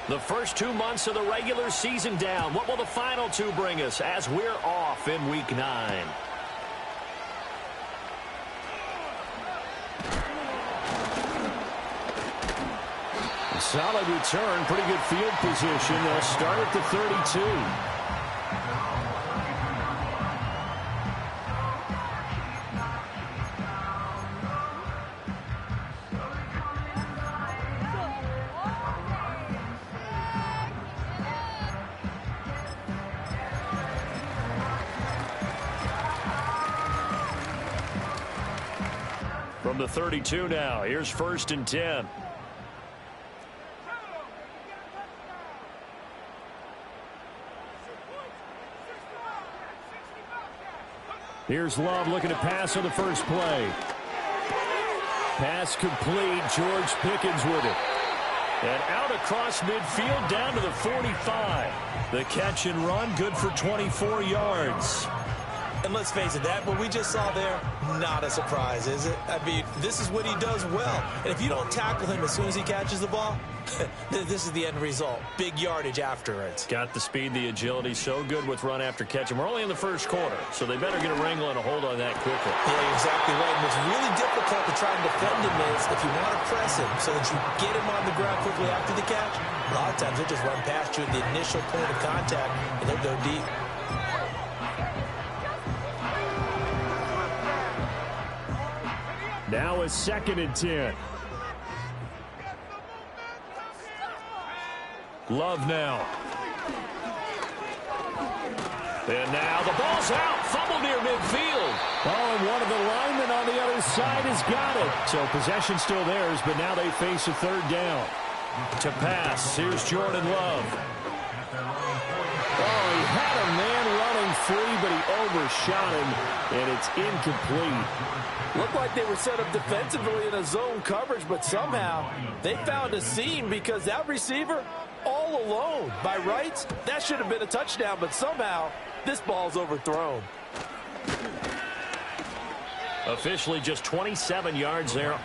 The first 2 months of the regular season down. What will the final 2 bring us as we're off in Week 9? A solid return, pretty good field position. They'll start at the 32. From the 32 now, here's 1st and 10. Here's Love looking to pass on the first play. Pass complete. George Pickens with it. And out across midfield down to the 45. The catch and run good for 24 yards. And let's face it, that what we just saw there, not a surprise, is it? I mean, this is what he does well. And if you don't tackle him as soon as he catches the ball, this is the end result. Big yardage afterwards. Got the speed, the agility, so good with run after catch. And we're only in the first quarter, so they better get a wrangle and a hold on that quickly. Yeah, exactly right. And what's really difficult to try and defend him is if you want to press him so that you get him on the ground quickly after the catch, a lot of times he'll just run past you at the initial point of contact, and they'll go deep. Now a 2nd and 10. Love now. And now the ball's out. Fumble near midfield. Oh, and one of the linemen on the other side has got it. So possession still theirs, but now they face a 3rd down. To pass, here's Jordan Love. Oh, he had a man running free, but he overshot him, and it's incomplete. Looked like they were set up defensively in a zone coverage, but somehow they found a seam because that receiver all alone. By rights, that should have been a touchdown, but somehow this ball's overthrown. Officially just 27 yards there.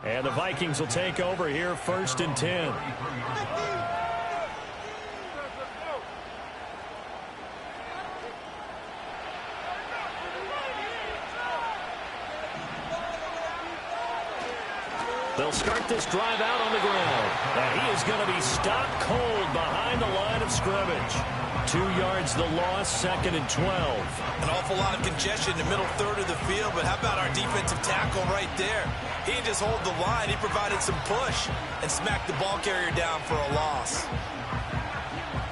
And the Vikings will take over here, 1st and 10. They'll start this drive out on the ground. And he is going to be stopped cold behind the line of scrimmage. 2 yards the loss, 2nd and 12. An awful lot of congestion in the middle third of the field, but how about our defensive tackle right there? He didn't just hold the line, he provided some push and smacked the ball carrier down for a loss.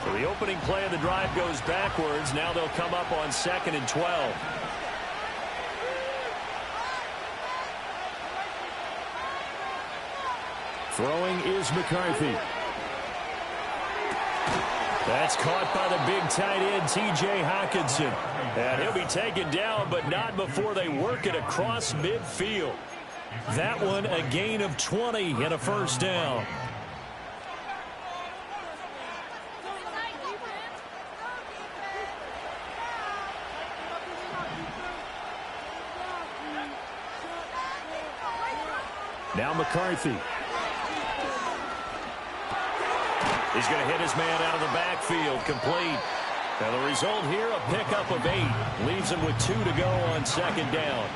So the opening play of the drive goes backwards. Now they'll come up on 2nd and 12. Throwing is McCarthy. That's caught by the big tight end, T.J. Hockenson. And he'll be taken down, but not before they work it across midfield. That one a gain of 20 and a 1st down. Now McCarthy. He's going to hit his man out of the backfield, complete. Now the result here, a pickup of 8. Leaves him with 2 to go on 2nd down.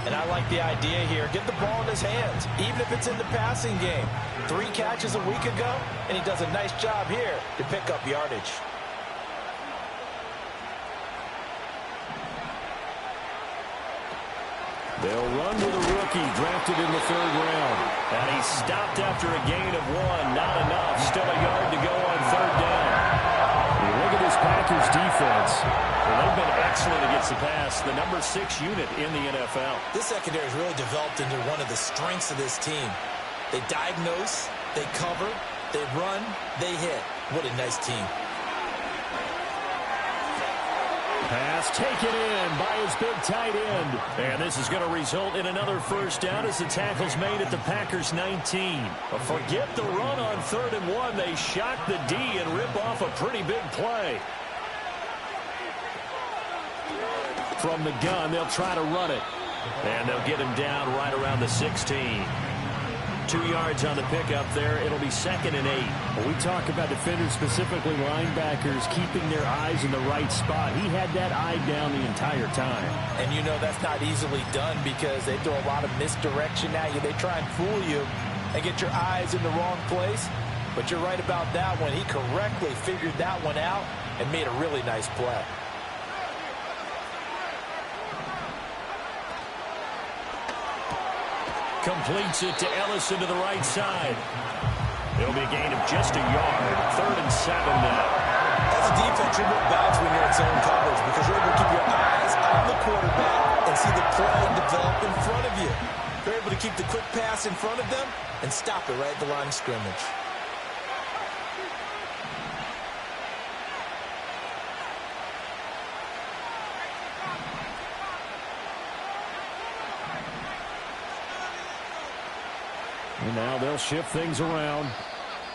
And I like the idea here. Get the ball in his hands, even if it's in the passing game. 3 catches a week ago, and he does a nice job here to pick up yardage. They'll run with a rookie drafted in the 3rd round. And he stopped after a gain of 1. Not enough. Still a yard to go on 3rd down. You look at this Packers defense. Well, they've been excellent against the pass. The number 6 unit in the NFL. This secondary has really developed into one of the strengths of this team. They diagnose, They cover, they run, they hit. What a nice team. Pass taken in by his big tight end. And this is going to result in another first down as the tackle's made at the Packers 19. But forget the run on 3rd and 1. They shock the D and rip off a pretty big play. From the gun, they'll try to run it. And they'll get him down right around the 16. 2 yards on the pickup there. It'll be 2nd and 8. When we talk about defenders, specifically linebackers, keeping their eyes in the right spot. He had that eye down the entire time. And you know that's not easily done because they throw a lot of misdirection at you. They try and fool you and get your eyes in the wrong place. But you're right about that one. He correctly figured that one out and made a really nice play. Completes it to Ellison to the right side. It'll be a gain of just a yard. 3rd and 7 now. As a defense, you're more balanced when you're in zone coverage because you're able to keep your eyes on the quarterback and see the play develop in front of you. You're able to keep the quick pass in front of them and stop it right at the line of scrimmage. And now they'll shift things around.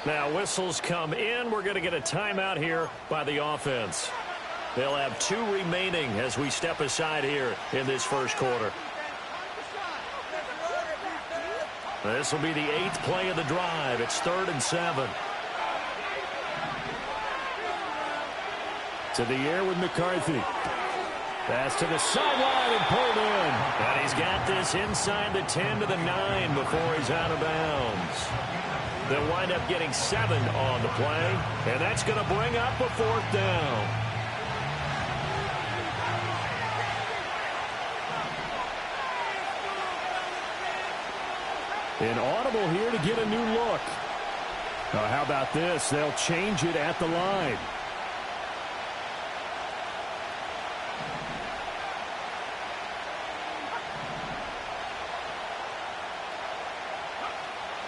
Now whistles come in. We're going to get a timeout here by the offense. They'll have 2 remaining as we step aside here in this first quarter. This will be the 8th play of the drive. It's 3rd and 7. To the air with McCarthy. Pass to the sideline and pulled in. And he's got this inside the 10 to the 9 before he's out of bounds. They'll wind up getting 7 on the play. And that's going to bring up a 4th down. An audible here to get a new look. How about this? They'll change it at the line.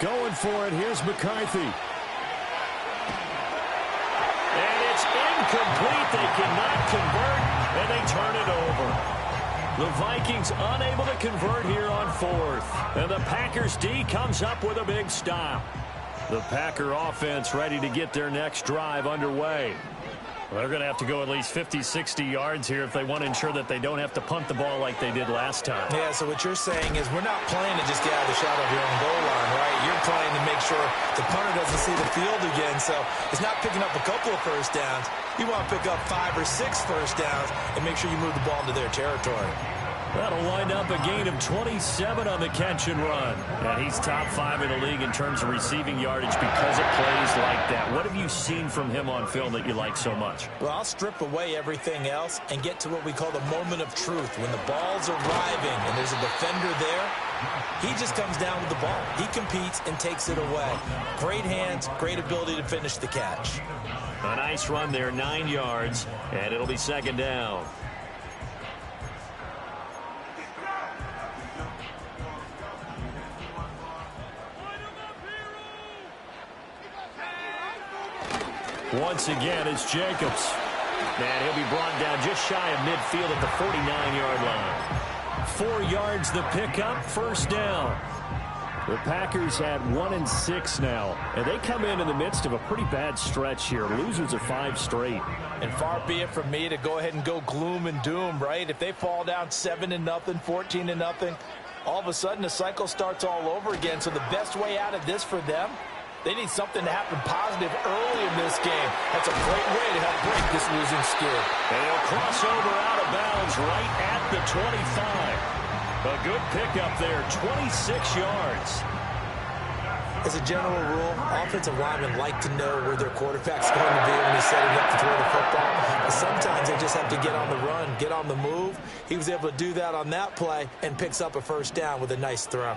Going for it. Here's McCarthy. And it's incomplete. They cannot convert, and they turn it over. The Vikings unable to convert here on 4th. And the Packers D comes up with a big stop. The Packer offense ready to get their next drive underway. Well, they're going to have to go at least 50, 60 yards here if they want to ensure that they don't have to punt the ball like they did last time. Yeah, so what you're saying is we're not playing to just get out of the shot of your own goal line, right? You're playing to make sure the punter doesn't see the field again. So it's not picking up a couple of first downs. You want to pick up 5 or 6 first downs and make sure you move the ball into their territory. That'll wind up a gain of 27 on the catch and run. And he's top 5 in the league in terms of receiving yardage because of plays like that. What have you seen from him on film that you like so much? Well, I'll strip away everything else and get to what we call the moment of truth. When the ball's arriving and there's a defender there, he just comes down with the ball. He competes and takes it away. Great hands, great ability to finish the catch. A nice run there, 9 yards, and it'll be 2nd down. Once again, it's Jacobs. And he'll be brought down just shy of midfield at the 49-yard line. 4 yards the pickup, 1st down. The Packers had 1-6 now, and they come in the midst of a pretty bad stretch here. Losers of 5 straight. And far be it from me to go ahead and go gloom and doom, right? If they fall down 7-0, 14-0, all of a sudden the cycle starts all over again. So the best way out of this for them, they need something to happen positive early in this game. That's a great way to help break this losing skid. And he'll cross over out of bounds right at the 25. A good pickup there, 26 yards. As a general rule, offensive linemen like to know where their quarterback's going to be when he's setting up to throw the football. But sometimes they just have to get on the run, get on the move. He was able to do that on that play and picks up a 1st down with a nice throw.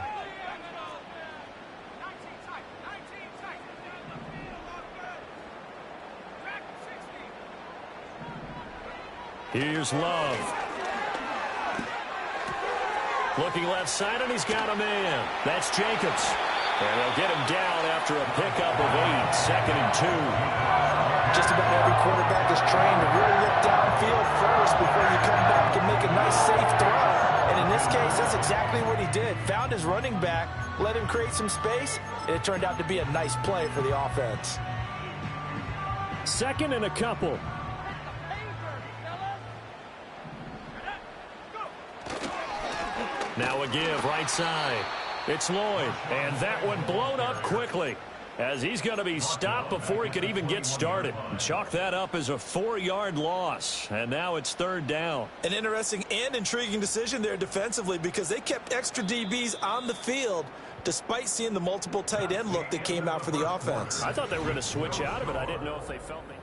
Here's Love. Looking left side, and he's got a man. That's Jacobs. And they'll get him down after a pickup of 8, 2nd and 2. Just about every quarterback is trained to really look downfield first before you come back and make a nice, safe throw. And in this case, that's exactly what he did. Found his running back, let him create some space, and it turned out to be a nice play for the offense. 2nd and a couple. Now a give right side. It's Lloyd, and that one blown up quickly as he's going to be stopped before he could even get started. Chalk that up as a 4-yard loss, and now it's 3rd down. An interesting and intriguing decision there defensively because they kept extra DBs on the field despite seeing the multiple tight end look that came out for the offense. I thought they were going to switch out of it. I didn't know if they felt me.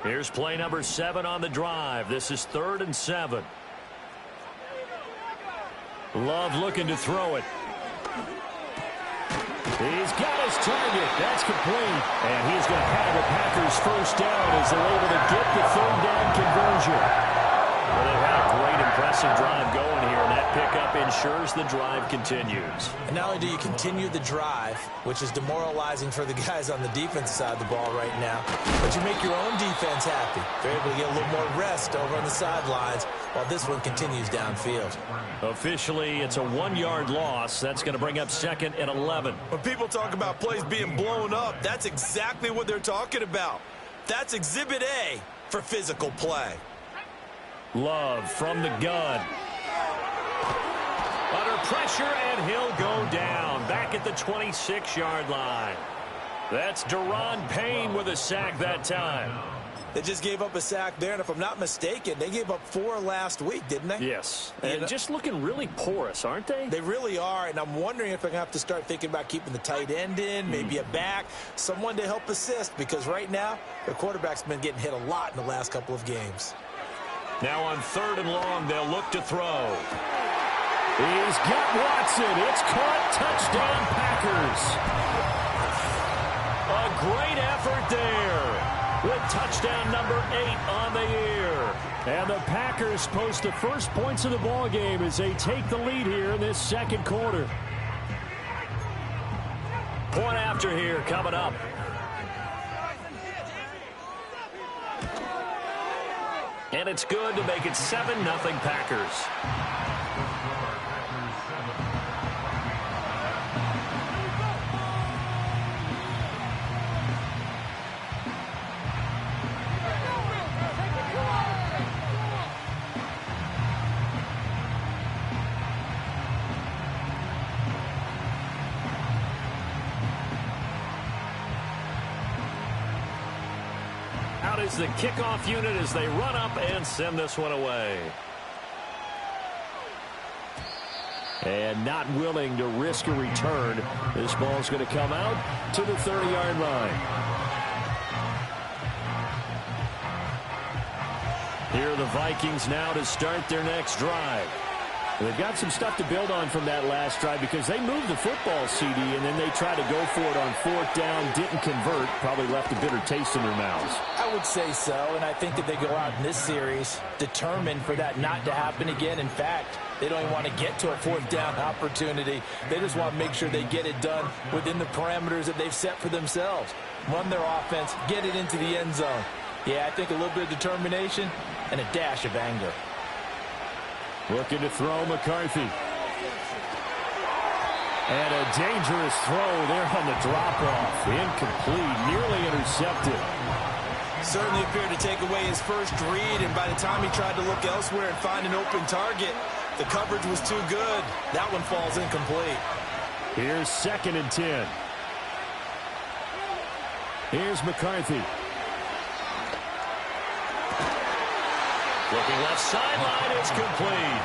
Here's play number 7 on the drive. This is 3rd and 7. Love looking to throw it. He's got his target. That's complete. And he's going to have the Packers first down as they're able to get the 3rd down conversion. Well, they've had a great, impressive drive going here, and that pickup ensures the drive continues. And not only do you continue the drive, which is demoralizing for the guys on the defense side of the ball right now, but you make your own defense happy. They're able to get a little more rest over on the sidelines while this one continues downfield. Officially, it's a 1-yard loss. That's going to bring up 2nd and 11. When people talk about plays being blown up, that's exactly what they're talking about. That's Exhibit A for physical play. Love from the gun. Under pressure, and he'll go down. Back at the 26-yard line. That's Deron Payne with a sack that time. They just gave up a sack there, and if I'm not mistaken, they gave up 4 last week, didn't they? Yes, and just looking really porous, aren't they? They really are, and I'm wondering if they're going to have to start thinking about keeping the tight end in, maybe a back, someone to help assist, because right now, their quarterback's been getting hit a lot in the last couple of games. Now on 3rd and long, they'll look to throw. He's got Watson. It's caught. Touchdown, Packers. A great effort there with touchdown number 8 on the year. And the Packers post the first points of the ball game as they take the lead here in this 2nd quarter. Point after here coming up. And it's good to make it 7-0 Packers. Out is the kickoff unit as they run up and send this one away. And not willing to risk a return. This ball's going to come out to the 30-yard line. Here are the Vikings now to start their next drive. They've got some stuff to build on from that last drive because they moved the football, CD, and then they tried to go for it on 4th down, didn't convert, probably left a bitter taste in their mouths. I would say so, and I think that they go out in this series determined for that not to happen again. In fact, they don't even want to get to a 4th down opportunity. They just want to make sure they get it done within the parameters that they've set for themselves. Run their offense, get it into the end zone. Yeah, I think a little bit of determination and a dash of anger. Looking to throw McCarthy. And a dangerous throw there on the drop-off. Incomplete, nearly intercepted. Certainly appeared to take away his first read, and by the time he tried to look elsewhere and find an open target, the coverage was too good. That one falls incomplete. Here's 2nd and 10. Here's McCarthy. Looking left sideline, it's complete.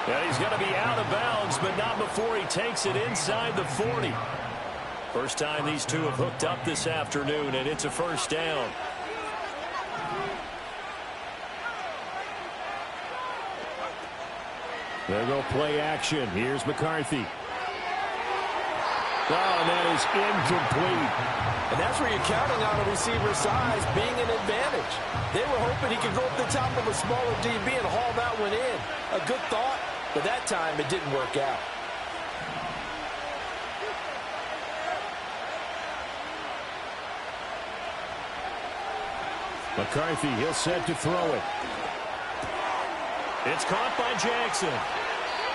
And he's going to be out of bounds, but not before he takes it inside the 40. First time these two have hooked up this afternoon, and it's a first down. There go play action. Here's McCarthy. Oh, and that is incomplete. And that's where you're counting on a receiver's size being an advantage. They were hoping he could go up the top of a smaller DB and haul that one in. A good thought, but that time it didn't work out. McCarthy, he'll set to throw it. It's caught by Jackson.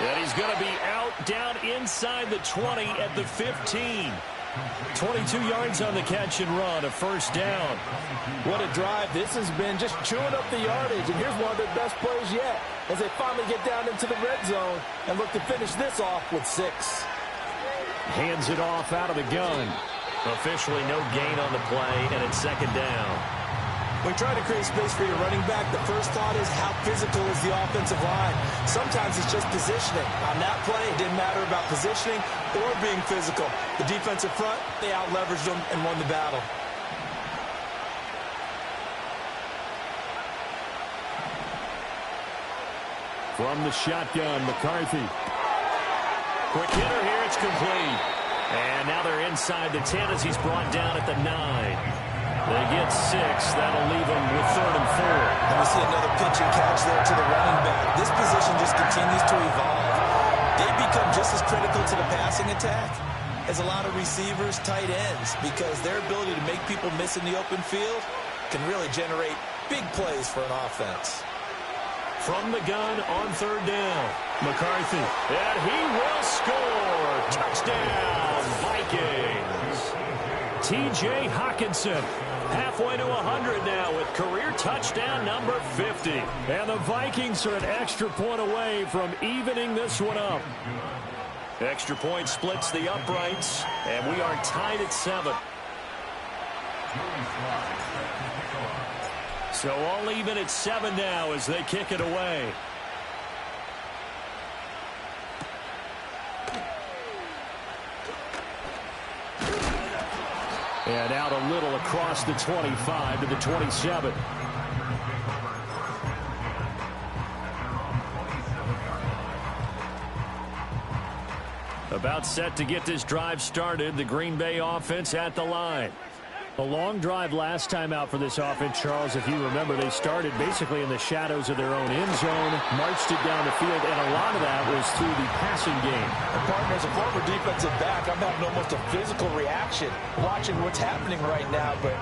And he's going to be out down inside the 20 at the 15. 22 yards on the catch and run, a first down. What a drive this has been, just chewing up the yardage. And here's one of their best plays yet as they finally get down into the red zone and look to finish this off with 6. Hands it off out of the gun. Officially no gain on the play, and it's second down. When you try to create space for your running back, the first thought is how physical is the offensive line. Sometimes it's just positioning. On that play, it didn't matter about positioning or being physical. The defensive front, they out-leveraged them and won the battle. From the shotgun, McCarthy. Quick hitter here, it's complete. And now they're inside the 10 as he's brought down at the 9. They get 6. That'll leave them with 3rd and 4. And we see another pitch and catch there to the running back. This position just continues to evolve. They become just as critical to the passing attack as a lot of receivers, tight ends, because their ability to make people miss in the open field can really generate big plays for an offense. From the gun on 3rd down, McCarthy. And he will score. Touchdown, Vikings. T.J. Hockenson. Halfway to 100 now with career touchdown number 50. And the Vikings are an extra point away from evening this one up. Extra point splits the uprights, and we are tied at 7. So all even at 7 now as they kick it away. And out a little across the 25 to the 27. About set to get this drive started. The Green Bay offense at the line. A long drive last time out for this offense, Charles. If you remember, they started basically in the shadows of their own end zone, marched it down the field, and a lot of that was through the passing game. And partner, as a former defensive back, I'm having almost a physical reaction watching what's happening right now. But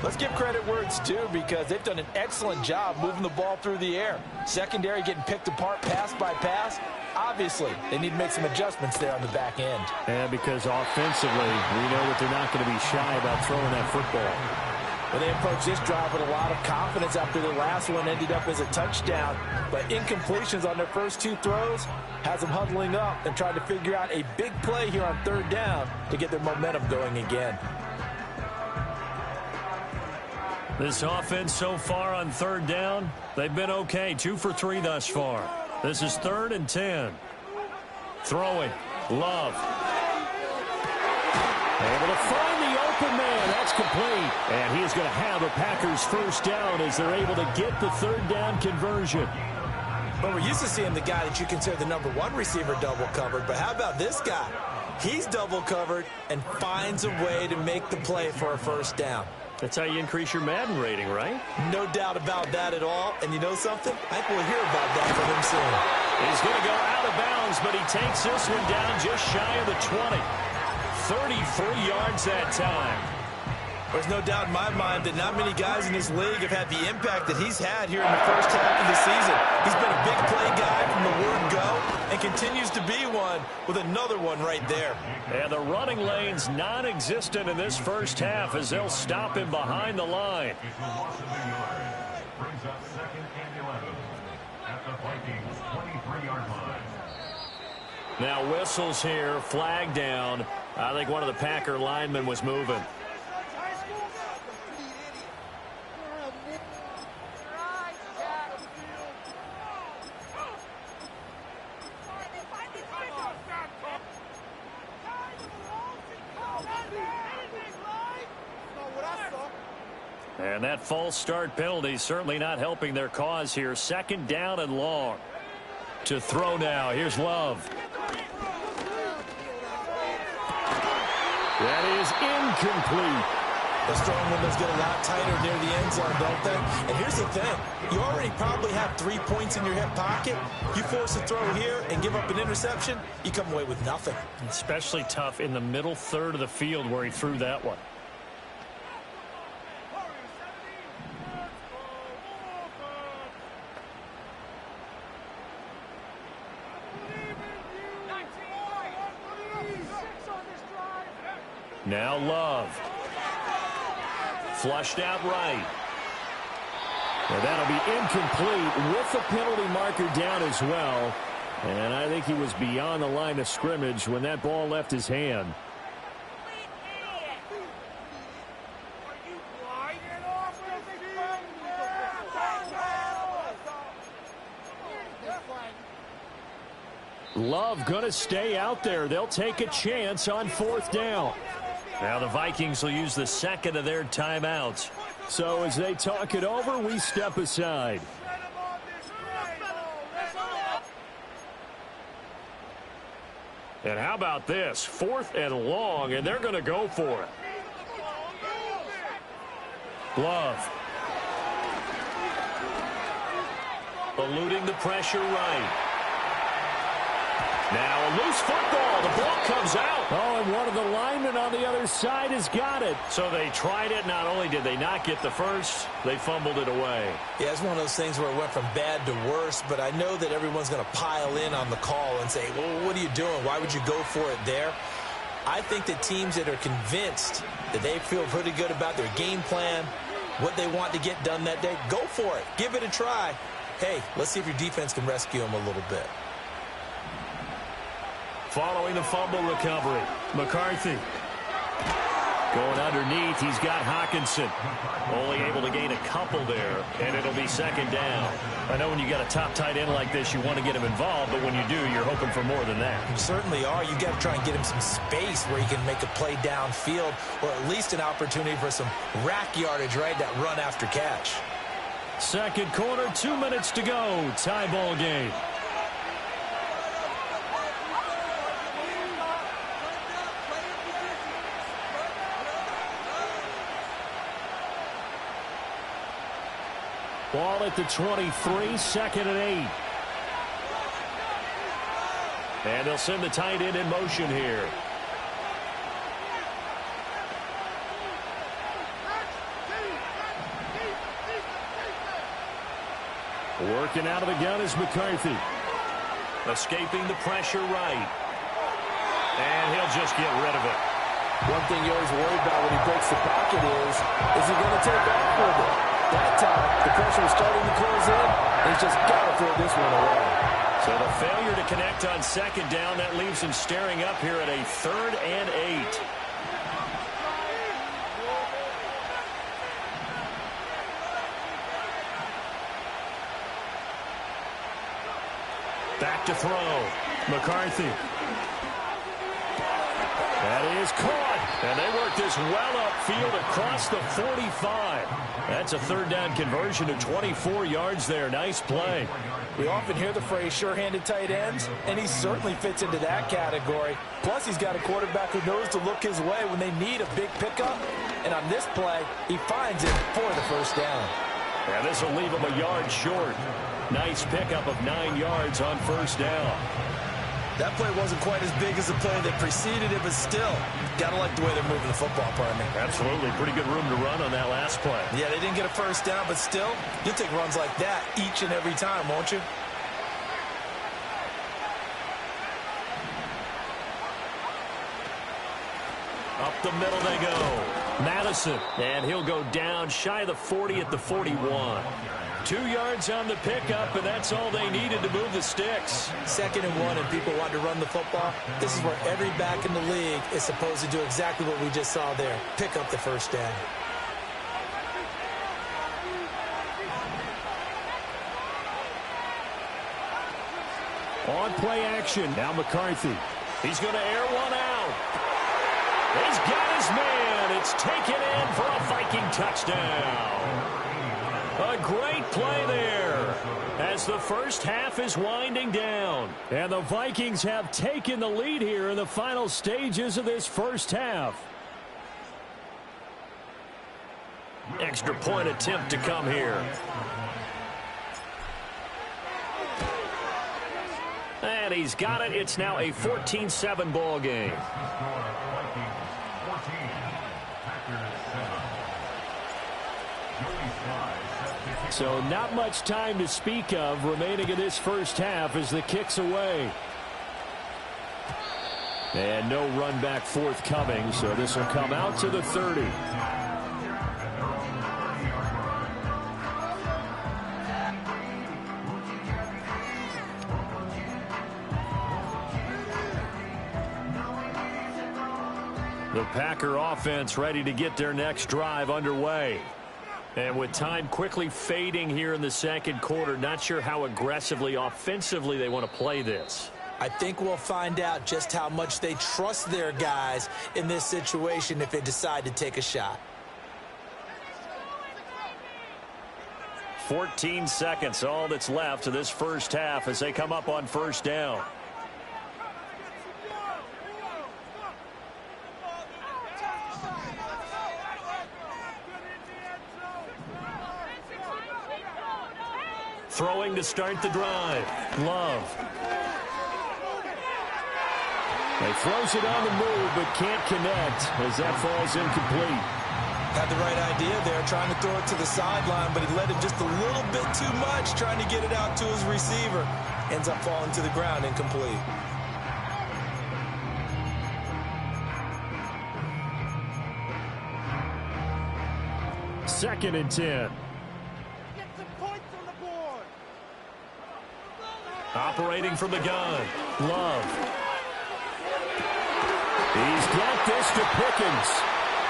let's give credit where it's due because they've done an excellent job moving the ball through the air. Secondary getting picked apart pass by pass. Obviously, they need to make some adjustments there on the back end. And because offensively, we know that they're not going to be shy about throwing that football. Well, they approached this drive with a lot of confidence after the last one ended up as a touchdown. But incompletions on their first 2 throws has them huddling up and trying to figure out a big play here on 3rd down to get their momentum going again. This offense so far on 3rd down, they've been okay. 2 for 3 thus far. This is 3rd and 10. Throwing. Love. Able to find the open man. That's complete. And he is going to have a Packers first down as they're able to get the 3rd down conversion. But we're used to seeing the guy that you consider the number 1 receiver double covered. But how about this guy? He's double covered and finds a way to make the play for a first down. That's how you increase your Madden rating, right? No doubt about that at all. And you know something? I think we'll hear about that from him soon. He's going to go out of bounds, but he takes this one down just shy of the 20. 33 yards that time. There's no doubt in my mind that not many guys in this league have had the impact that he's had here in the first half of the season. He's been a big play guy from the word go and continues to be one with another one right there. And the running lane's non-existent in this first half as they'll stop him behind the line. Now whistles here, flag down. I think one of the Packer linemen was moving. And that false start penalty certainly not helping their cause here. 2nd down and long. To throw now. Here's Love. That is incomplete. The strong windows get a lot tighter near the end zone, don't they? And here's the thing. You already probably have 3 points in your hip pocket. You force a throw here and give up an interception, you come away with nothing. Especially tough in the middle third of the field where he threw that one. Now Love. Flushed out right. And that'll be incomplete with the penalty marker down as well. And I think he was beyond the line of scrimmage when that ball left his hand. Love going to stay out there. They'll take a chance on 4th down. Now the Vikings will use the second of their timeouts. So as they talk it over, we step aside. And how about this? 4th and long, and they're going to go for it. Love. Eluding the pressure right. Now a loose football. The ball comes out. Oh, and one of the linemen on the other side has got it. So they tried it. Not only did they not get the first, they fumbled it away. Yeah, it's one of those things where it went from bad to worse, but I know that everyone's going to pile in on the call and say, well, what are you doing? Why would you go for it there? I think that teams that are convinced that they feel pretty good about their game plan, what they want to get done that day, go for it. Give it a try. Hey, let's see if your defense can rescue them a little bit. Following the fumble recovery, McCarthy. Going underneath, he's got Hawkinson. Only able to gain a couple there, and it'll be 2nd down. I know when you got a top tight end like this, you want to get him involved, but when you do, you're hoping for more than that. You certainly are. You got to try and get him some space where he can make a play downfield, or at least an opportunity for some rack yardage, right? That run after catch. Second quarter, 2 minutes to go. Tie ball game. Ball at the 23, 2nd and 8. And they'll send the tight end in motion here. Working out of the gun is McCarthy. Escaping the pressure right. And he'll just get rid of it. One thing you always worry about when he breaks the pocket is he going to take off with it? That time, the pressure was starting to close in. He's just got to throw this one away. So the failure to connect on 2nd down, that leaves him staring up here at a 3rd and 8. Back to throw. McCarthy. That is caught. And they work this well upfield across the 45. That's a 3rd down conversion of 24 yards there. Nice play. We often hear the phrase sure-handed tight ends, and he certainly fits into that category. Plus, he's got a quarterback who knows to look his way when they need a big pickup. And on this play, he finds it for the 1st down. And this will leave him a yard short. Nice pickup of 9 yards on 1st down. That play wasn't quite as big as the play that preceded it, but still, got to like the way they're moving the football, partner. Absolutely. Pretty good room to run on that last play. Yeah, they didn't get a 1st down, but still, you'll take runs like that each and every time, won't you? Up the middle they go. Madison, and he'll go down shy of the 40 at the 41. 2 yards on the pickup, and that's all they needed to move the sticks. 2nd and 1, and people want to run the football. This is where every back in the league is supposed to do exactly what we just saw there. Pick up the 1st down. On play action, now McCarthy. He's going to air one out. He's got his man. It's taken in for a Viking touchdown. A great play there as the first half is winding down. And the Vikings have taken the lead here in the final stages of this first half. Extra point attempt to come here. And he's got it. It's now a 14-7 ball game. So not much time to speak of remaining in this first half as the kick's away. And no run back forthcoming, so this will come out to the 30. The Packer offense ready to get their next drive underway. And with time quickly fading here in the second quarter, not sure how aggressively, offensively they want to play this. I think we'll find out just how much they trust their guys in this situation if they decide to take a shot. 14 seconds, all that's left of this first half as they come up on first down. Throwing to start the drive. Love. He throws it on the move, but can't connect as that falls incomplete. Had the right idea there, trying to throw it to the sideline, but he let him just a little bit too much, trying to get it out to his receiver. Ends up falling to the ground, incomplete. Second and 10. Operating from the gun. Love. He's got this to Pickens.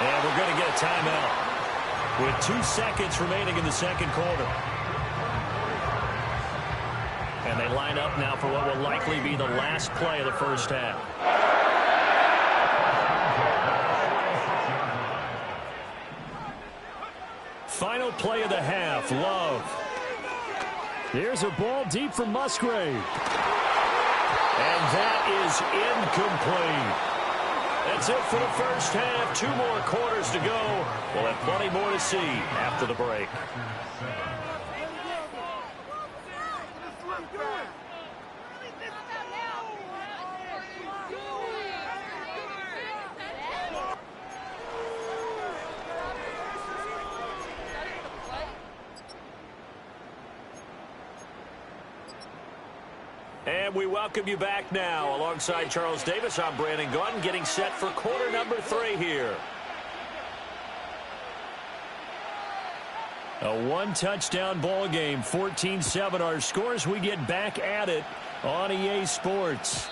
And we're going to get a timeout with 2 seconds remaining in the second quarter. And they line up now for what will likely be the last play of the first half. Final play of the half. Love. Here's a ball deep from Musgrave. And that is incomplete. That's it for the first half. 2 more quarters to go. We'll have plenty more to see after the break. And we welcome you back now. Alongside Charles Davis, I'm Brandon Gaudin, getting set for quarter number 3 here. A one-touchdown ball game, 14-7 our scores. We get back at it on EA Sports.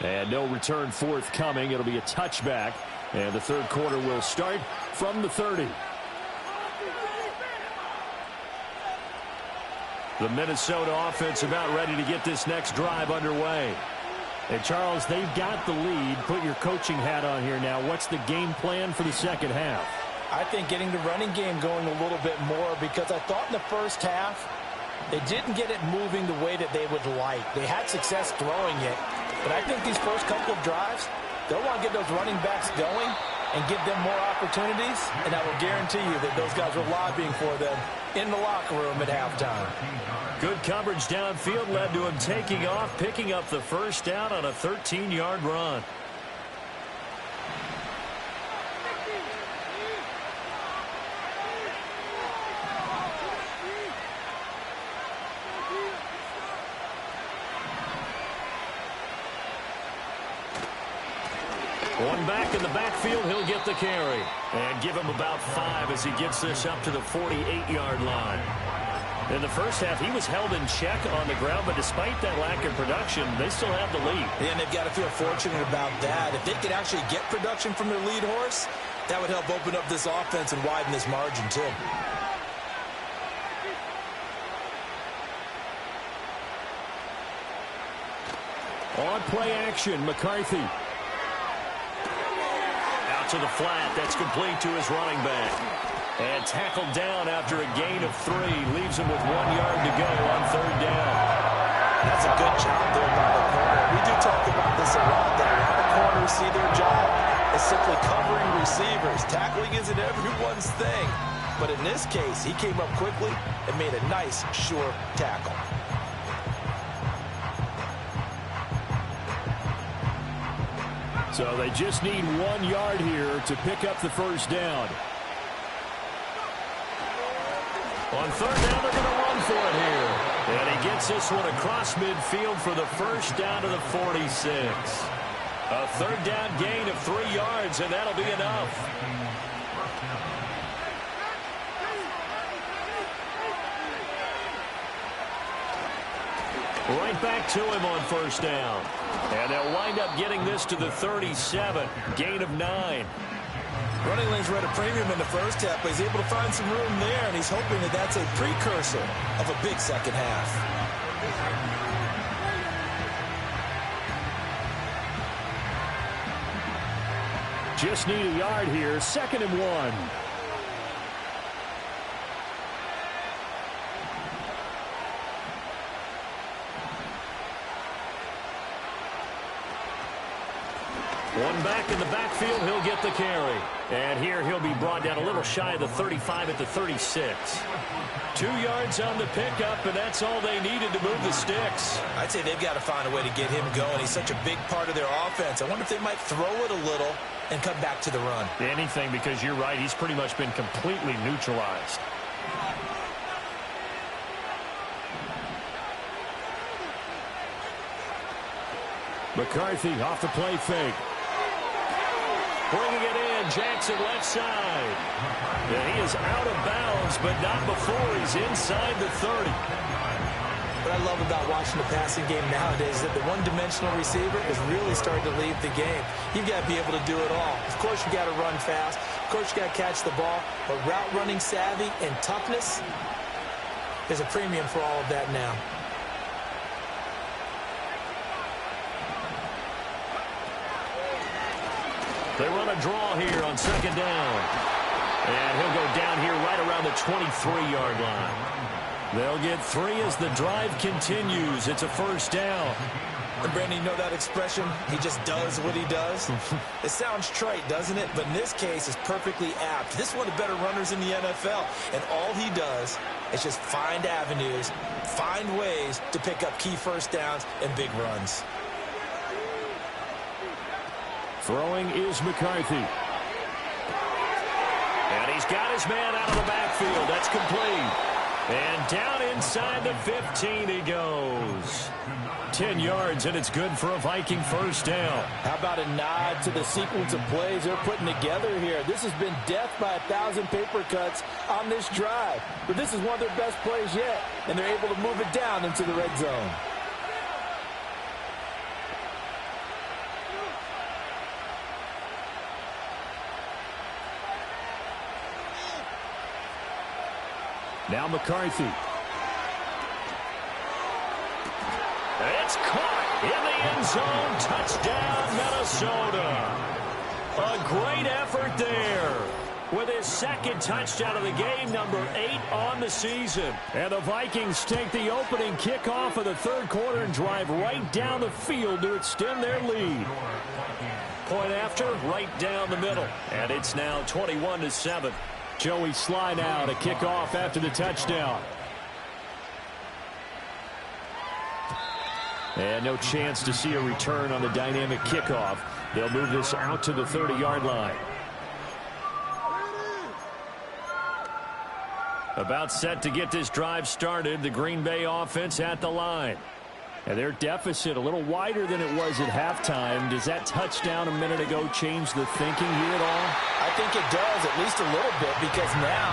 And no return forthcoming. It'll be a touchback. And the third quarter will start from the 30. The Minnesota offense about ready to get this next drive underway. And, Charles, they've got the lead. Put your coaching hat on here now. What's the game plan for the second half? I think getting the running game going a little bit more, because I thought in the first half they didn't get it moving the way that they would like. They had success throwing it, but I think these first couple of drives, they'll want to get those running backs going and give them more opportunities, and I will guarantee you that those guys were lobbying for them in the locker room at halftime. Good coverage downfield led to him taking off, picking up the first down on a 13-yard run. One back in the backfield, he'll get the carry. And give him about 5 as he gets this up to the 48-yard line. In the first half, he was held in check on the ground, but despite that lack of production, they still have the lead. And they've got to feel fortunate about that. If they could actually get production from their lead horse, that would help open up this offense and widen this margin, too. On play action, McCarthy. To the flat, that's complete to his running back. And tackled down after a gain of 3. Leaves him with 1 yard to go on third down. That's a good job there by the corner. We do talk about this a lot, that a lot of corners see their job as simply covering receivers. Tackling isn't everyone's thing. But in this case, he came up quickly and made a nice, sure tackle. So they just need 1 yard here to pick up the first down. On third down, they're going to run for it here. And he gets this one across midfield for the first down to the 46. A third down gain of 3 yards, and that'll be enough. Right back to him on first down. And they'll wind up getting this to the 37. Gain of 9. Running lanes were at a premium in the first half, but he's able to find some room there, and he's hoping that that's a precursor of a big second half. Just need a yard here. 2nd and 1. One back in the backfield, he'll get the carry. And here he'll be brought down a little shy of the 35 at the 36. 2 yards on the pickup, and that's all they needed to move the sticks. I'd say they've got to find a way to get him going. He's such a big part of their offense. I wonder if they might throw it a little and come back to the run. Anything, because you're right, he's pretty much been completely neutralized. McCarthy off the play fake. Bringing it in, Jackson left side. And he is out of bounds, but not before he's inside the 30. What I love about watching the passing game nowadays is that the one-dimensional receiver is really starting to leave the game. You've got to be able to do it all. Of course, you got to run fast. Of course, you got to catch the ball. But route running savvy and toughness is a premium for all of that now. They run a draw here on 2nd down. And he'll go down here right around the 23-yard line. They'll get 3 as the drive continues. It's a first down. And Brandon, you know that expression? He just does what he does? It sounds trite, doesn't it? But in this case, it's perfectly apt. This is one of the better runners in the NFL. And all he does is just find avenues, find ways to pick up key first downs and big runs. Throwing is McCarthy. And he's got his man out of the backfield. That's complete. And down inside the 15 he goes. 10 yards, and it's good for a Viking first down. How about a nod to the sequence of plays they're putting together here? This has been death by 1,000 paper cuts on this drive. But this is one of their best plays yet, and they're able to move it down into the red zone. Now McCarthy. It's caught in the end zone. Touchdown, Minnesota. A great effort there with his 2nd touchdown of the game, number 8 on the season. And the Vikings take the opening kickoff of the 3rd quarter and drive right down the field to extend their lead. Point after, right down the middle. And it's now 21-7. Joey Sly now to kick off after the touchdown. And no chance to see a return on the dynamic kickoff. They'll move this out to the 30-yard line. About set to get this drive started. The Green Bay offense at the line. And their deficit a little wider than it was at halftime. Does that touchdown a minute ago change the thinking here at all? I think it does, at least a little bit, because now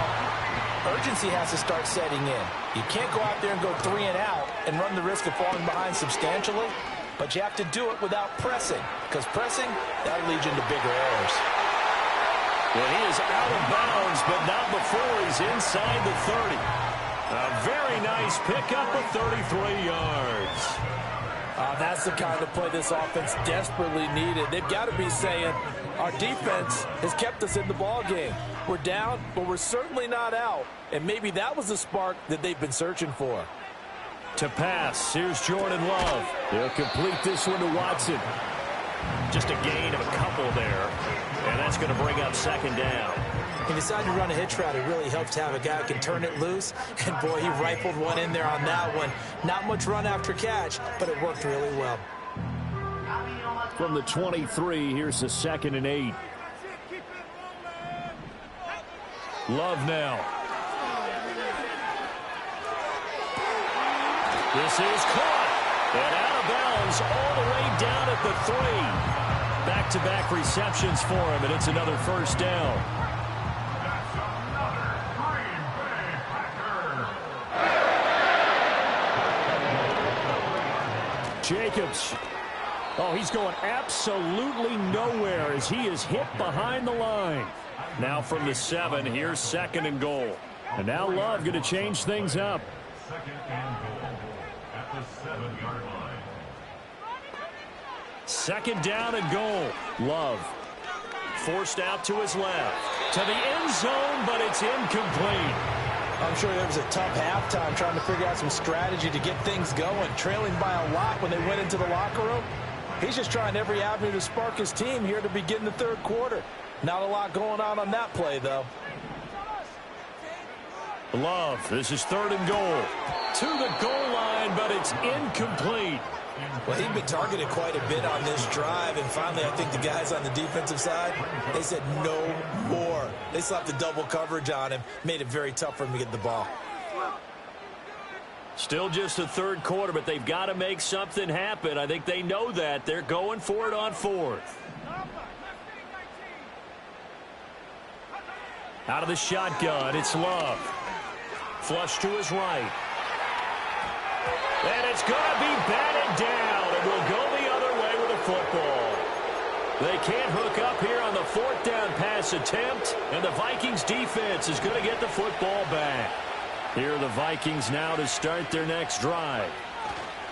urgency has to start setting in. You can't go out there and go 3 and out and run the risk of falling behind substantially, but you have to do it without pressing, because pressing, that'll lead you into bigger errors. Well, he is out of bounds, but not before he's inside the 30. A very nice pickup of 33 yards. That's the kind of play this offense desperately needed. They've got to be saying, our defense has kept us in the ball game. We're down, but we're certainly not out. And maybe that was the spark that they've been searching for. To pass, here's Jordan Love. He'll complete this one to Watson. Just a gain of a couple there. And that's going to bring up 2nd down. He decided to run a hitch route. It really helps to have a guy who can turn it loose. And, boy, he rifled one in there on that one. Not much run after catch, but it worked really well. From the 23, here's the 2nd and 8. Love now. This is caught. And out of bounds all the way down at the 3. Back-to-back receptions for him, and it's another first down. Jacobs. Oh, he's going absolutely nowhere as he is hit behind the line. Now from the 7, here's 2nd and goal. And now Love going to change things up. 2nd and goal at the 7-yard line. 2nd down and goal. Love forced out to his left. To the end zone, but it's incomplete. I'm sure there was a tough halftime trying to figure out some strategy to get things going, trailing by a lot when they went into the locker room. He's just trying every avenue to spark his team here to begin the 3rd quarter. Not a lot going on that play, though. Love, this is 3rd and goal. To the goal line, but it's incomplete. Well, he'd been targeted quite a bit on this drive, and finally I think the guys on the defensive side, they said no more. They slapped the double coverage on him, made it very tough for him to get the ball. Still just the 3rd quarter, but they've got to make something happen. I think they know that. They're going for it on 4th. Out of the shotgun, it's Love. Flush to his right. And it's going to be batted down, and will go the other way with the football. They can't hook up here on the 4th down pass attempt, and the Vikings defense is going to get the football back. Here are the Vikings now to start their next drive.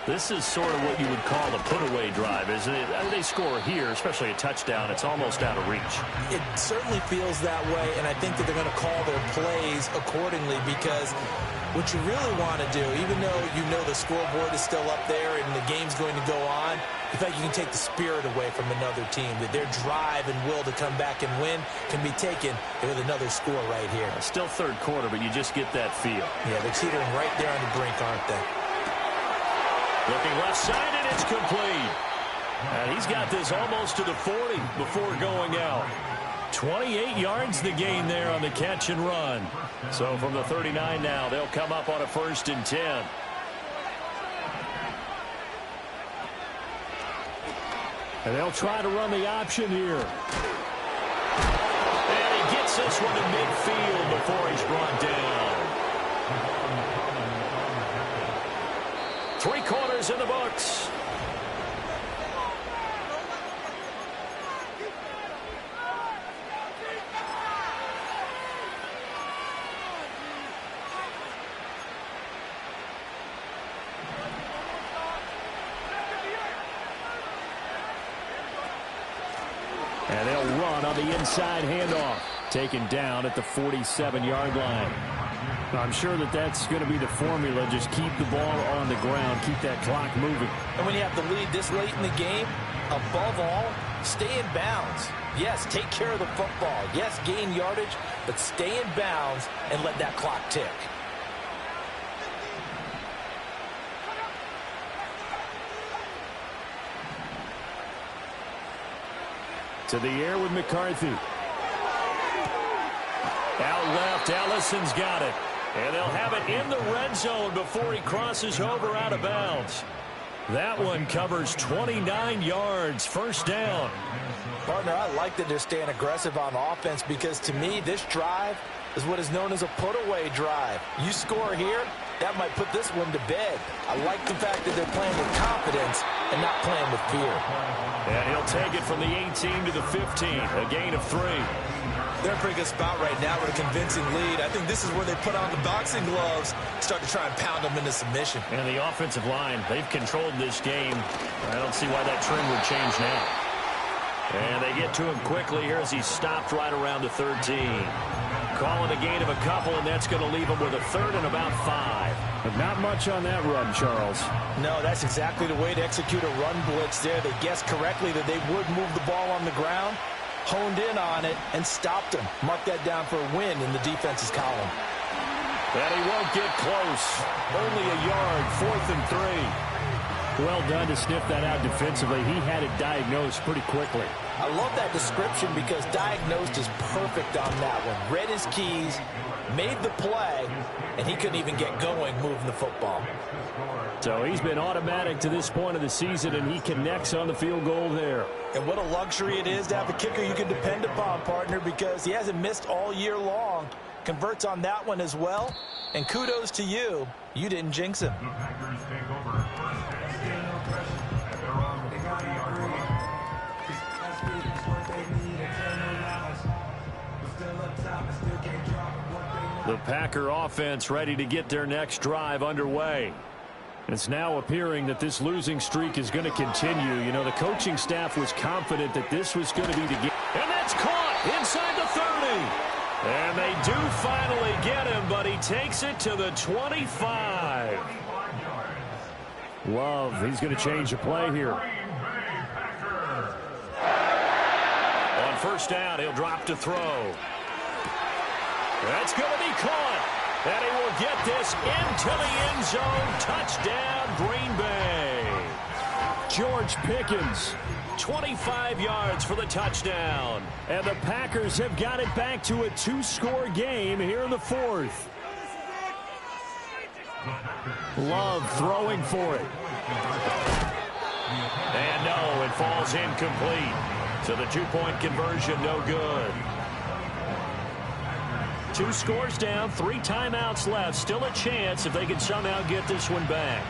This is sort of what you would call a put-away drive, isn't it? I mean, they score here, especially a touchdown. It's almost out of reach. It certainly feels that way, and I think that they're going to call their plays accordingly, because what you really want to do, even though you know the scoreboard is still up there and the game's going to go on, you think you can take the spirit away from another team, that their drive and will to come back and win can be taken with another score right here. Still 3rd quarter, but you just get that feel. Yeah, they're teetering right there on the brink, aren't they? Looking left side, and it's complete. And he's got this almost to the 40 before going out. 28 yards the gain there on the catch and run. So from the 39 now, they'll come up on a 1st and 10. And they'll try to run the option here. And he gets this one to midfield before he's brought down. 3 quarters in the books. And they'll run on the inside handoff. Taken down at the 47-yard line. I'm sure that that's going to be the formula. Just keep the ball on the ground. Keep that clock moving. And when you have the lead this late in the game, above all, stay in bounds. Yes, take care of the football. Yes, gain yardage, but stay in bounds and let that clock tick. To the air with McCarthy. Out left, Allison's got it. And they'll have it in the red zone before he crosses over out of bounds. That one covers 29 yards. 1st down. Partner, I like that they're staying aggressive on offense, because to me, this drive is what is known as a put-away drive. You score here, that might put this one to bed. I like the fact that they're playing with confidence and not playing with fear. And he'll take it from the 18 to the 15, a gain of 3. They're in a pretty good spot right now with a convincing lead. I think this is where they put on the boxing gloves, start to try and pound them into submission. And the offensive line, they've controlled this game. I don't see why that trend would change now. And they get to him quickly here as he's stopped right around the 13. Calling a gain of a couple, and that's going to leave him with a 3rd and about 5. But not much on that run, Charles. No, that's exactly the way to execute a run blitz there. They guessed correctly that they would move the ball on the ground. honed in on it and stopped him. Mark that down for a win in the defense's column. And he won't get close. Only a yard, 4th and 3. Well done to sniff that out defensively. He had it diagnosed pretty quickly. I love that description because diagnosed is perfect on that one. Read his keys, made the play, and he couldn't even get going moving the football. So he's been automatic to this point of the season, and he connects on the field goal there. And what a luxury it is to have a kicker you can depend upon, partner, because he hasn't missed all year long. Converts on that one as well. And kudos to you. You didn't jinx him. The Packers take over. Still no pressure. And they're on the 40-yard line. Last week is what they need. But still up top and still can't drop what they need. The Packer offense ready to get their next drive underway. It's now appearing that this losing streak is going to continue. You know, the coaching staff was confident that this was going to be the game. And that's caught inside the 30. And they do finally get him, but he takes it to the 25. Love, he's going to change the play here. On first down, he'll drop to throw. That's going to be caught. And he will get this into the end zone. Touchdown, Green Bay. George Pickens. 25 yards for the touchdown. And the Packers have got it back to a 2-score game here in the 4th. Love throwing for it. And no, it falls incomplete. So the 2-point conversion, no good. 2 scores down, 3 timeouts left. Still a chance if they can somehow get this one back.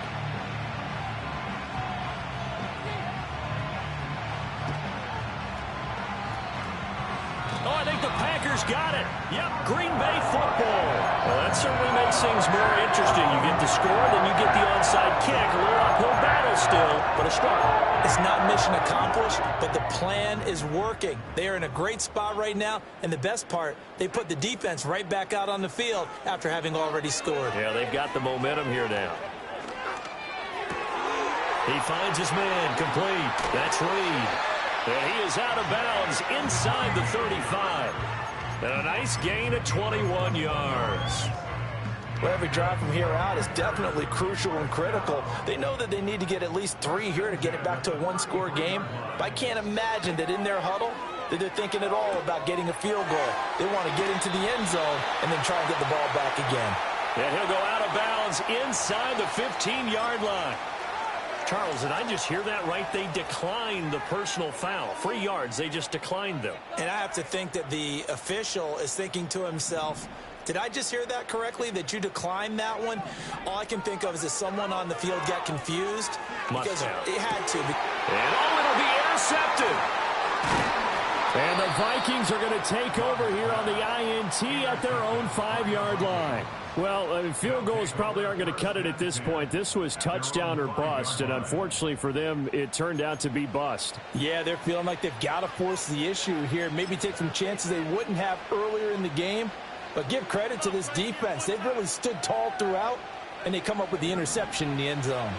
Oh, I think the Packers got it. Yep, Green Bay football. Well, that certainly makes things more interesting. You get the score, then you get the onside kick. A little uphill battle still, but a start. It's not mission accomplished, but the plan is working. They are in a great spot right now, and the best part, they put the defense right back out on the field after having already scored. Yeah, they've got the momentum here now. He finds his man, complete. That's Reed. And he is out of bounds inside the 35. And a nice gain of 21 yards. Well, every drive from here out is definitely crucial and critical. They know that they need to get at least 3 here to get it back to a 1-score game. But I can't imagine that in their huddle that they're thinking at all about getting a field goal. They want to get into the end zone and then try and get the ball back again. And he'll go out of bounds inside the 15-yard line. Charles, did I just hear that right? They declined the personal foul. 3 yards, they just declined them. And I have to think that the official is thinking to himself, did I just hear that correctly, that you declined that one? All I can think of is that someone on the field got confused. Because it had to. And it'll be intercepted. And the Vikings are going to take over here on the INT at their own 5-yard line. Well, field goals probably aren't going to cut it at this point. This was touchdown or bust, and unfortunately for them, it turned out to be bust. Yeah, they're feeling like they've got to force the issue here. Maybe take some chances they wouldn't have earlier in the game. But give credit to this defense. They've really stood tall throughout, and they come up with the interception in the end zone.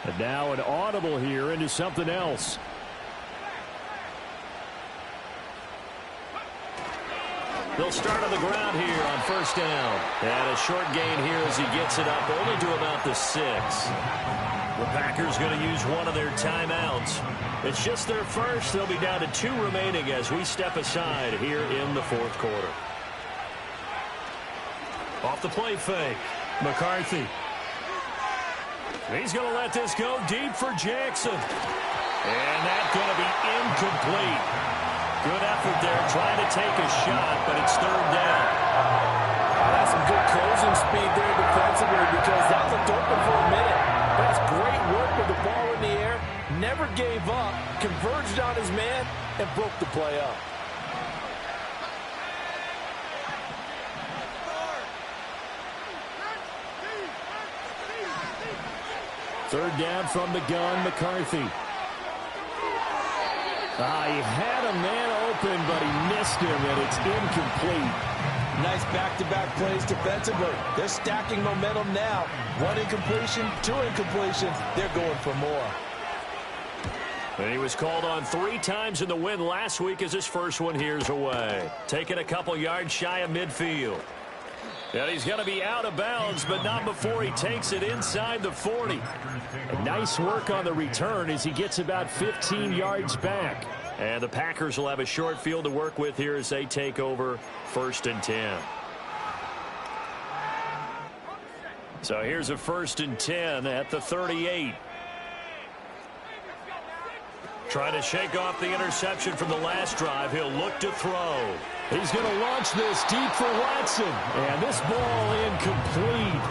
And now an audible here into something else. They'll start on the ground here on first down. And a short gain here as he gets it up only to about the 6. The Packers going to use one of their timeouts. It's just their first. They'll be down to 2 remaining as we step aside here in the 4th quarter. Off the play fake. McCarthy. He's going to let this go deep for Jackson. And that's going to be incomplete. Good effort there trying to take a shot, but it's 3rd down. That's some good closing speed there defensively because that looked open for a minute. That's great work with the ball in the air. Never gave up, converged on his man, and broke the play up. Third down from the gun, McCarthy. He had a man open, but he missed him, and it's incomplete. Nice back-to-back plays defensively. They're stacking momentum now. 1 incompletion, 2 incompletion. They're going for more. And he was called on 3 times in the win last week as his first one here's away. Taking a couple yards shy of midfield. And he's going to be out of bounds, but not before he takes it inside the 40. And nice work on the return as he gets about 15 yards back. And the Packers will have a short field to work with here as they take over 1st and 10. So here's a 1st and 10 at the 38. Trying to shake off the interception from the last drive. He'll look to throw. He's going to launch this deep for Watson. And this ball incomplete.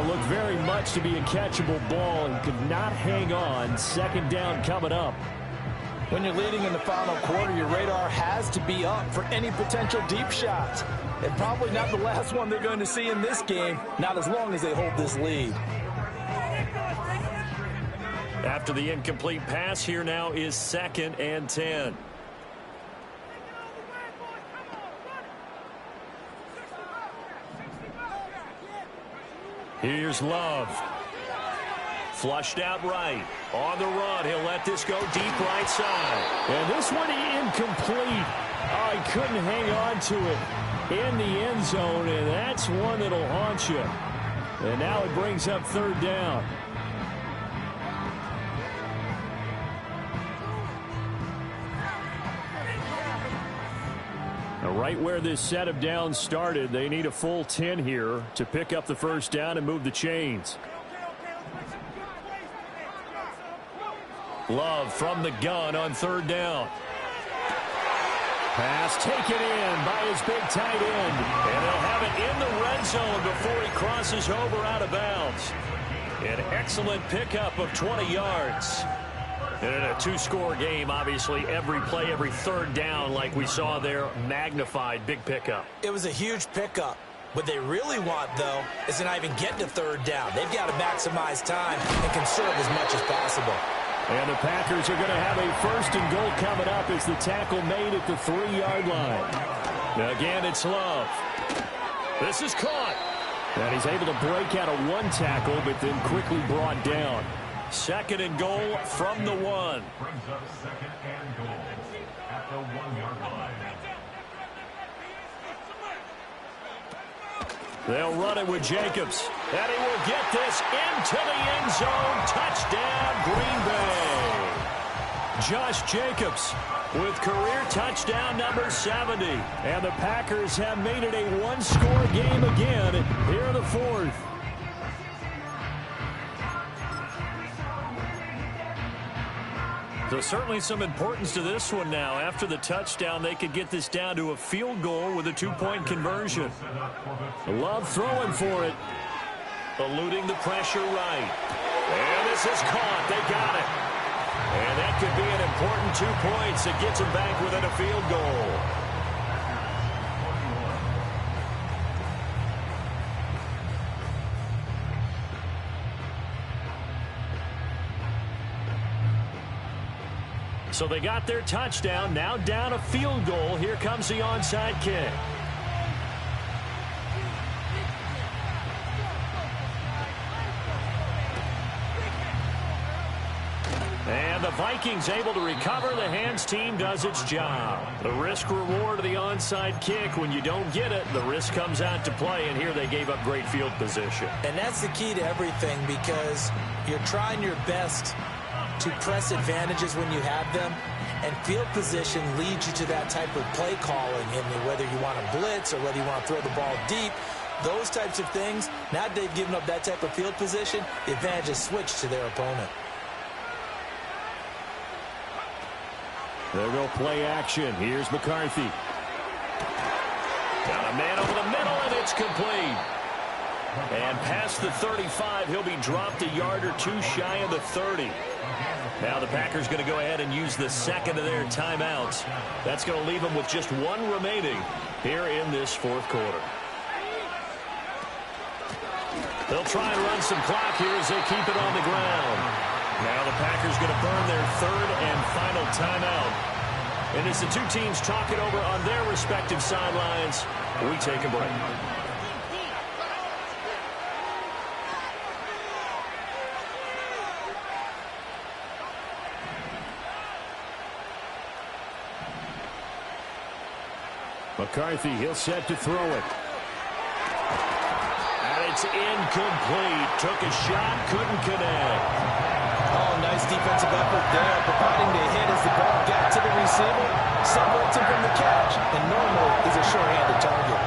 Looked very much to be a catchable ball and could not hang on. 2nd down coming up. When you're leading in the final quarter, your radar has to be up for any potential deep shots. And probably not the last one they're going to see in this game, not as long as they hold this lead. After the incomplete pass, here now is 2nd and 10. Here's Love. Flushed out right. On the run, he'll let this go deep right side. And this one incomplete. Oh, he couldn't hang on to it in the end zone, and that's one that'll haunt you. And now it brings up 3rd down. Right where this set of downs started, they need a full 10 here to pick up the 1st down and move the chains. Love from the gun on 3rd down. Pass taken in by his big tight end. And they'll have it in the red zone before he crosses over out of bounds. An excellent pickup of 20 yards. And in a 2-score game, obviously, every play, every 3rd down, like we saw there, magnified, big pickup. It was a huge pickup. What they really want, though, is to not even get to 3rd down. They've got to maximize time and conserve as much as possible. And the Packers are going to have a 1st and goal coming up as the tackle made at the 3-yard line. Now again, it's Love. This is caught. And he's able to break out of 1 tackle, but then quickly brought down. 2nd and goal from the 1. Brings up 2nd and goal at the 1-yard line. They'll run it with Jacobs. And he will get this into the end zone. Touchdown, Green Bay. Josh Jacobs with career touchdown number 70. And the Packers have made it a 1-score game again here in the 4th. So certainly some importance to this one now. After the touchdown, they could get this down to a field goal with a 2-point conversion. Love throwing for it. Eluding the pressure right. And this is caught. They got it. And that could be an important 2 points that gets them back within a field goal. So they got their touchdown, now down a field goal. Here comes the onside kick. And the Vikings able to recover. The hands team does its job. The risk reward of the onside kick. When you don't get it, the risk comes out to play, and here they gave up great field position. And that's the key to everything, because you're trying your best to press advantages when you have them, and field position leads you to that type of play calling, and whether you want to blitz or whether you want to throw the ball deep, those types of things. Now they've given up that type of field position, the advantage is switched to their opponent. They'll go play action. Here's McCarthy. Got a man over the middle, and it's complete. And past the 35, he'll be dropped a yard or 2 shy of the 30. Now the Packers going to go ahead and use the 2nd of their timeouts. That's going to leave them with just 1 remaining here in this 4th quarter. They'll try and run some clock here as they keep it on the ground. Now the Packers going to burn their 3rd and final timeout. And as the two teams talk it over on their respective sidelines, we take a break. McCarthy, he'll set to throw it. And it's incomplete. Took a shot, couldn't connect. Oh, nice defensive effort there, providing the hit as the ball got to the receiver, separates him from the catch, and normally is a sure-handed target.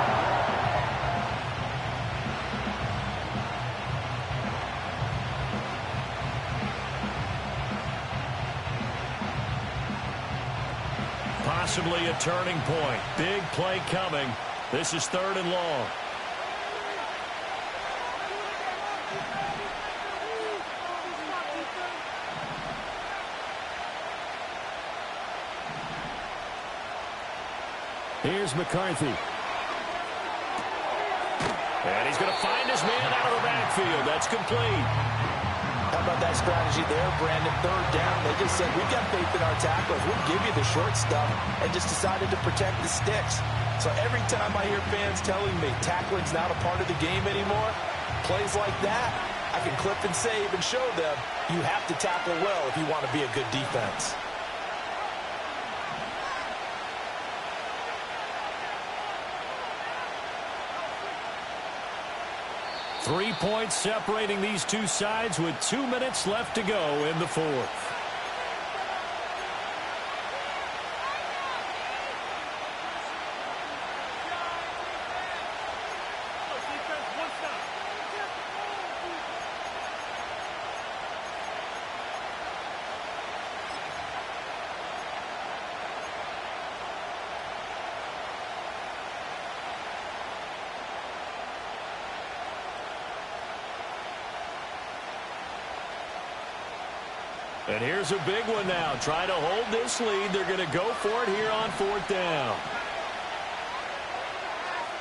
Possibly a turning point. Big play coming. This is 3rd and long. Here's McCarthy. And he's going to find his man out of the backfield. That's complete. How about that strategy there, Brandon? 3rd down. They just said, we've got faith in our tacklers. We'll give you the short stuff, and just decided to protect the sticks. So every time I hear fans telling me tackling's not a part of the game anymore, plays like that, I can clip and save and show them you have to tackle well if you want to be a good defense. Three points separating these two sides with 2 minutes left to go in the 4th. And here's a big one now. Trying to hold this lead. They're going to go for it here on 4th down.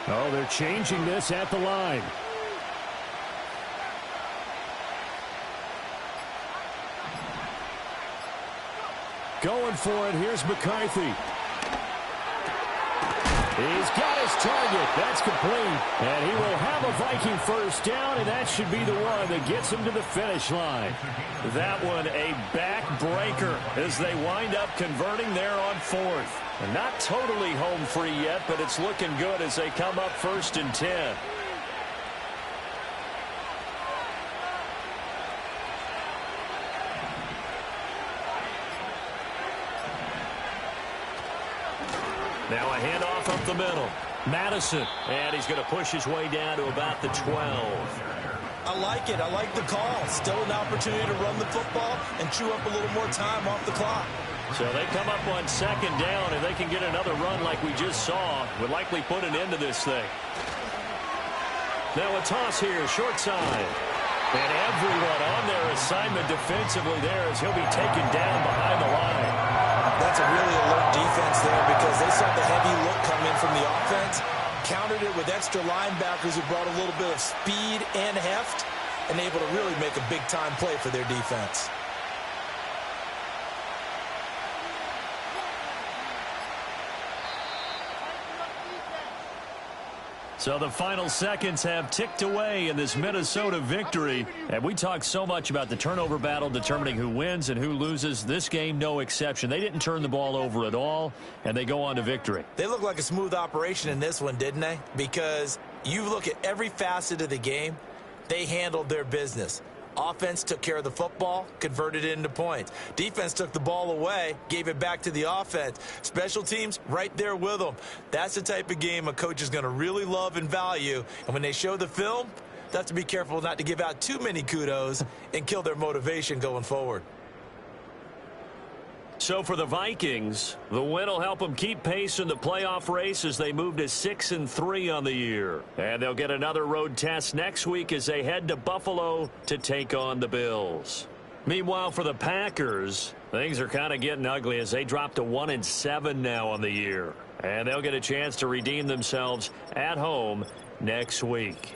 Oh, they're changing this at the line. Going for it. Here's McCarthy. He's got his target. That's complete. And he will have a Viking first down, and that should be the one that gets him to the finish line. That one a backbreaker as they wind up converting there on 4th. And not totally home free yet, but it's looking good as they come up 1st and 10. Now a handoff up the middle. Madison, and he's going to push his way down to about the 12. I like it. I like the call. Still an opportunity to run the football and chew up a little more time off the clock. So they come up on 2nd down, and they can get another run like we just saw. Would likely put an end to this thing. Now a toss here, short side. And everyone on their assignment defensively there as he'll be taken down behind the line. That's a really alert defense there because they saw the heavy look come in from the offense, countered it with extra linebackers who brought a little bit of speed and heft, and able to really make a big-time play for their defense. So the final seconds have ticked away in this Minnesota victory. And we talked so much about the turnover battle determining who wins and who loses. This game, no exception. They didn't turn the ball over at all, and they go on to victory. They look like a smooth operation in this one, didn't they? Because you look at every facet of the game, they handled their business. Offense took care of the football, converted it into points. Defense took the ball away, gave it back to the offense. Special teams, right there with them. That's the type of game a coach is going to really love and value. And when they show the film, they have to be careful not to give out too many kudos and kill their motivation going forward. So for the Vikings, the win will help them keep pace in the playoff race as they move to 6-3 on the year. And they'll get another road test next week as they head to Buffalo to take on the Bills. Meanwhile, for the Packers, things are kind of getting ugly as they drop to 1-7 now on the year. And they'll get a chance to redeem themselves at home next week.